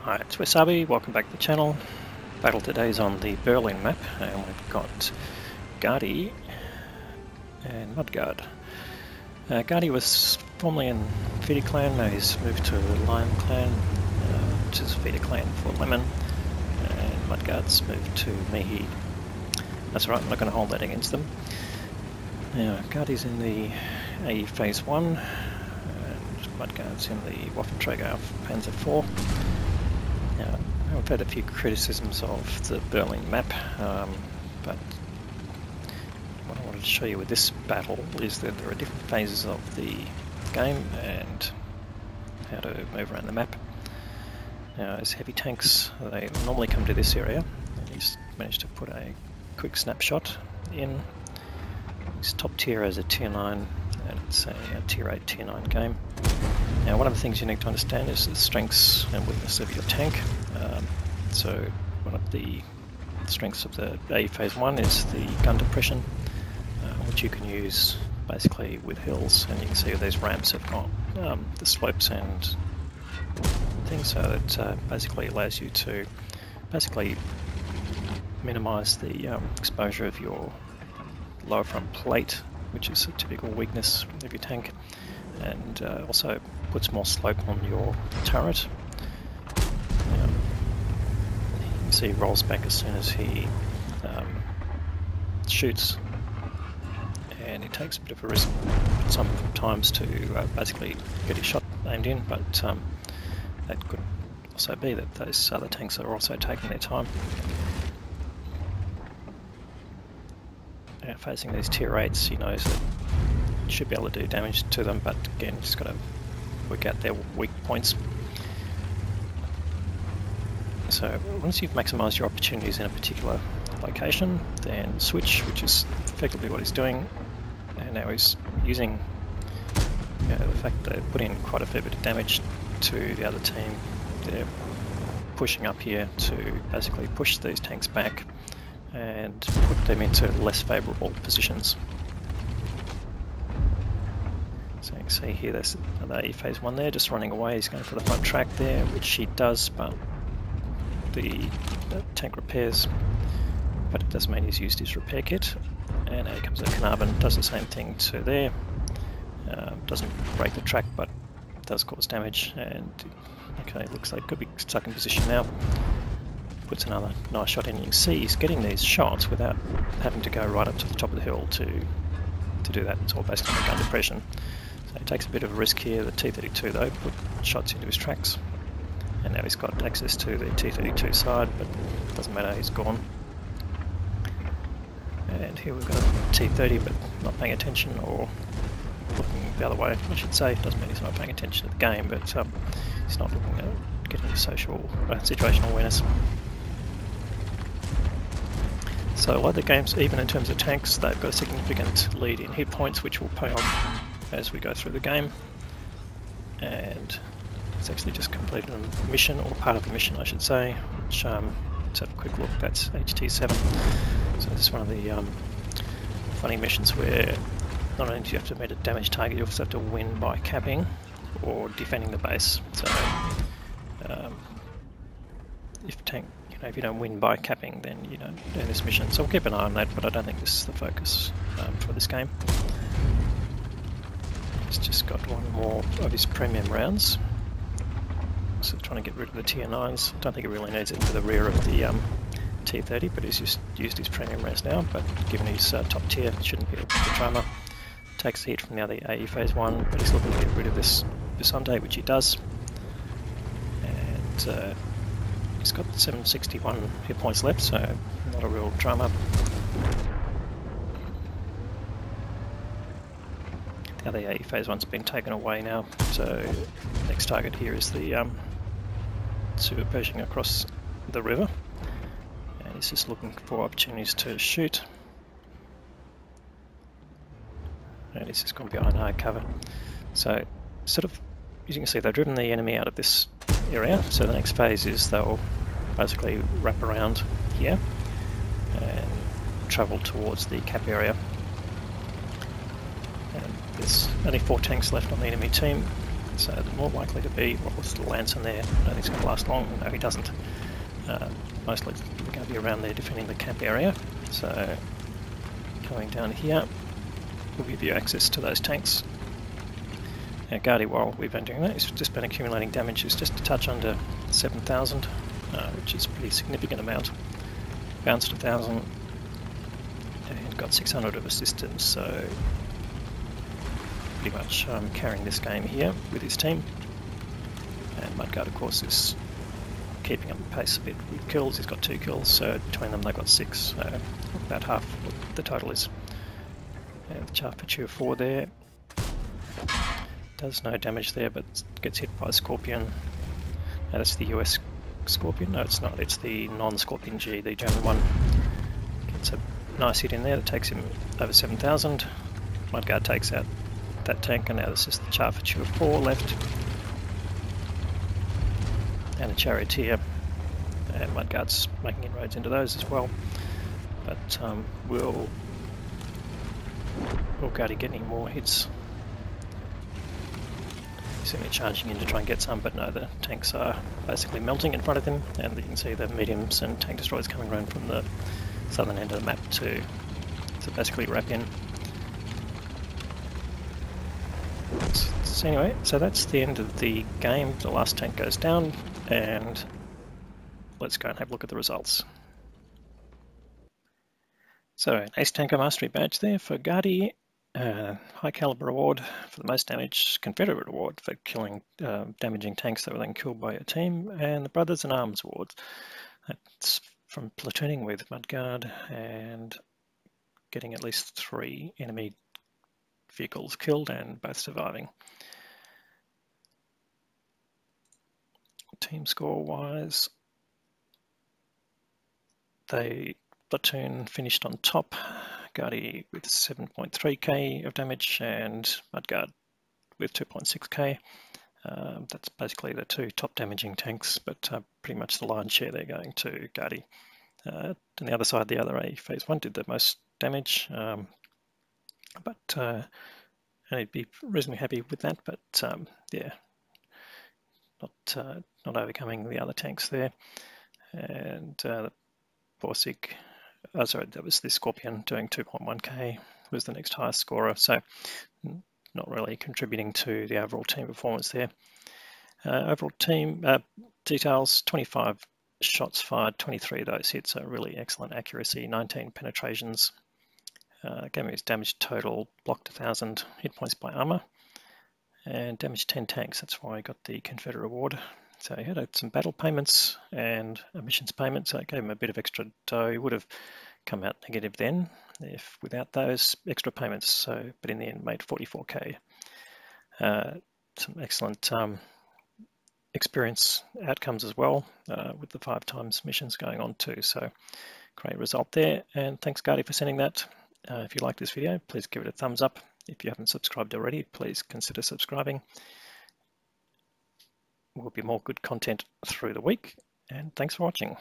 Hi, it's Wasabi, welcome back to the channel. Battle today is on the Berlin map, and we've got Gardy and Mudguard. Gardy was formerly in Feeder Clan, now he's moved to Lion Clan, which is Feeder Clan for Lemon, and Mudguard's moved to Mihi. That's right, I'm not going to hold that against them. Now, Gardy's in the AE Phase 1, and Mudguard's in the Waffenträger Panzer IV. Now, I've had a few criticisms of the Berlin map, but what I wanted to show you with this battle is that there are different phases of the game and how to move around the map. Now, as heavy tanks, they normally come to this area, and he's managed to put a quick snapshot in. He's top tier as a tier 9, and it's a tier 8, tier 9 game. Now, one of the things you need to understand is the strengths and weakness of your tank. So one of the strengths of the AE Phase 1 is the gun depression, which you can use basically with hills, and you can see these ramps have got the slopes and things, so it basically allows you to basically minimise the exposure of your lower front plate, which is a typical weakness of your tank, and also puts more slope on your turret. You can see he rolls back as soon as he shoots, and it takes a bit of a risk sometimes to basically get his shot aimed in, but that could also be that those other tanks are also taking their time. Facing these tier 8s, he knows that he should be able to do damage to them, but again, just got to work out their weak points. So once you've maximised your opportunities in a particular location, then switch, which is effectively what he's doing, and now he's using the fact that they put in quite a fair bit of damage to the other team. They're pushing up here to basically push these tanks back and put them into less favourable positions. So you can see here there's the AE Phase 1 there, just running away. He's going for the front track there, which he does, but the tank repairs, but it doesn't mean he's used his repair kit. And now he comes at Carnarvon, does the same thing to there. Doesn't break the track, but does cause damage, and okay, looks like could be stuck in position now. Puts another nice shot in. You can see he's getting these shots without having to go right up to the top of the hill to do that. It's all based on the gun depression. So he takes a bit of a risk here. The T-32 though put shots into his tracks, and now he's got access to the T-32 side, but it doesn't matter, he's gone. And here we've got a T-30, but not paying attention, or looking the other way, I should say. Doesn't mean he's not paying attention to the game, but he's not looking at getting situational awareness. So a lot of the games, even in terms of tanks, they've got a significant lead in hit points, which will pay off as we go through the game. And it's actually just completed a mission, or part of the mission I should say, which, let's have a quick look. That's HT7. So this is one of the funny missions where not only do you have to meet a damage target, you also have to win by capping or defending the base. So if you don't win by capping, then you don't do this mission. So we'll keep an eye on that, but I don't think this is the focus for this game. He's just got one more of his premium rounds. So trying to get rid of the tier 9s. Don't think he really needs it for the rear of the T-30, but he's just used his premium rounds now, but given he's top tier, it shouldn't be a drama. Takes the hit from the other AE Phase 1, but he's looking to get rid of this Bisonte, which he does. And he's got 761 hit points left, so not a real drama. The other AE Phase 1's been taken away now, so next target here is the Super Pershing across the river, and he's just looking for opportunities to shoot. And he's just gone behind hard cover. So sort of, as you can see, they've driven the enemy out of this area, so the next phase is they'll basically wrap around here and travel towards the cap area. And there's only 4 tanks left on the enemy team, So they're more likely to be, well, there's the lance in there. I don't think it's going to last long. No, he doesn't. Mostly we're going to be around there defending the camp area. So coming down here will give you access to those tanks. Now Guardy, while we've been doing that, he's just been accumulating damage. He's just a touch under 7,000, which is a pretty significant amount. Bounced 1,000 and got 600 of assistance, so pretty much carrying this game here with his team. And Mudguard, of course, is keeping up the pace a bit with kills. He's got 2 kills, so between them they've got 6, so about half what the total is. And the Charpature 4 there does no damage there, but gets hit by a Scorpion. Now that's the US Scorpion. No, it's not. It's the non-Scorpion G, the German one. Gets a nice hit in there that takes him over 7,000. Mudguard takes out that tank, and now there's just the Charpature 4 left. And a Charioteer. And Mudguard's making inroads into those as well. But will Guardy get any more hits? He's certainly charging in to try and get some, but no, the tanks are basically melting in front of him, and you can see the mediums and tank destroyers coming around from the southern end of the map to basically wrap in. So anyway, so that's the end of the game. The last tank goes down, and let's go and have a look at the results. So an Ace Tanker Mastery badge there for Guardy. High caliber award for the most damage, Confederate award for killing damaging tanks that were then killed by your team, and the Brothers in Arms award. That's from platooning with Mudguard and getting at least 3 enemy vehicles killed and both surviving. Team score wise, they platoon finished on top. Guardy with 7.3k of damage and Mudguard with 2.6k. That's basically the 2 top damaging tanks, but pretty much the lion's share they're going to Guardy. On the other side, the other A Phase 1 did the most damage, but I'd be reasonably happy with that, but yeah, not overcoming the other tanks there. And the Borsig, sorry, that was the Scorpion doing 2.1k, was the next highest scorer, so not really contributing to the overall team performance there. Overall team details: 25 shots fired, 23 of those hits, so really excellent accuracy, 19 penetrations. Gave me his damage total, blocked 1,000 hit points by armor, and damaged 10 tanks. That's why I got the Confederate award. So he had some battle payments and missions payments, so it gave him a bit of extra dough. He would have come out negative then if without those extra payments, so but in the end made 44k. Some excellent experience outcomes as well, with the 5 times missions going on too, so great result there. And thanks Guardy for sending that. If you like this video, please give it a thumbs up. If you haven't subscribed already, please consider subscribing. Will be more good content through the week, and thanks for watching.